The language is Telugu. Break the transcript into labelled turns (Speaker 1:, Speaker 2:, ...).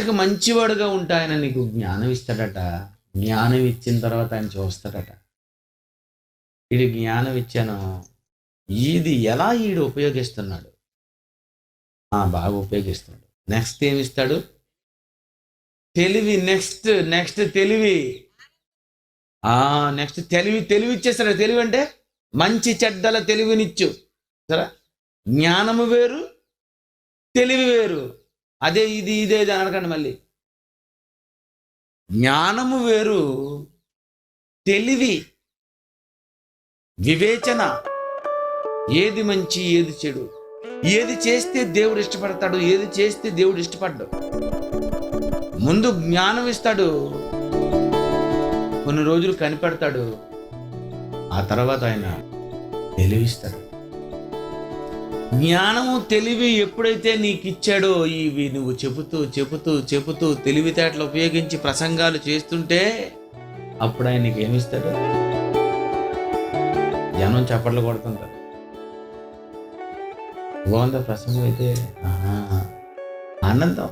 Speaker 1: కరెక్ట్గా మంచివాడుగా ఉంటే ఆయన నీకు జ్ఞానం ఇస్తాడట. జ్ఞానం ఇచ్చిన తర్వాత ఆయన చూస్తాడట. వీడి జ్ఞానం ఇచ్చాను, ఇది ఎలా వీడు ఉపయోగిస్తున్నాడు. బాగా ఉపయోగిస్తున్నాడు. నెక్స్ట్ ఏమిస్తాడు? తెలివి. నెక్స్ట్ తెలివి. నెక్స్ట్ తెలివి ఇచ్చేస్తాడు. తెలివి అంటే మంచి చెడ్డల తెలివినిచ్చు. సరే, జ్ఞానము వేరు, తెలివి వేరు. అదే ఇది ఇదేది అనకండి. మళ్ళీ జ్ఞానము వేరు, తెలివి, వివేచన, ఏది మంచి ఏది చెడు, ఏది చేస్తే దేవుడు ఇష్టపడతాడు, ఏది చేస్తే దేవుడు ఇష్టపడ్డాడు. ముందు జ్ఞానం ఇస్తాడు, కొన్ని రోజులు కనిపెడతాడు, ఆ తర్వాత ఆయన తెలివిస్తాడు. జ్ఞానము తెలివి ఎప్పుడైతే నీకు ఇచ్చాడో, ఇవి నువ్వు చెబుతూ తెలివితేటలు ఉపయోగించి ప్రసంగాలు చేస్తుంటే అప్పుడు ఆయన నీకు ఏమిస్తాడు? జనం చప్పట్లు కొడుతుంటారు. బాగుందా ప్రసంగం అయితే? ఆనందం.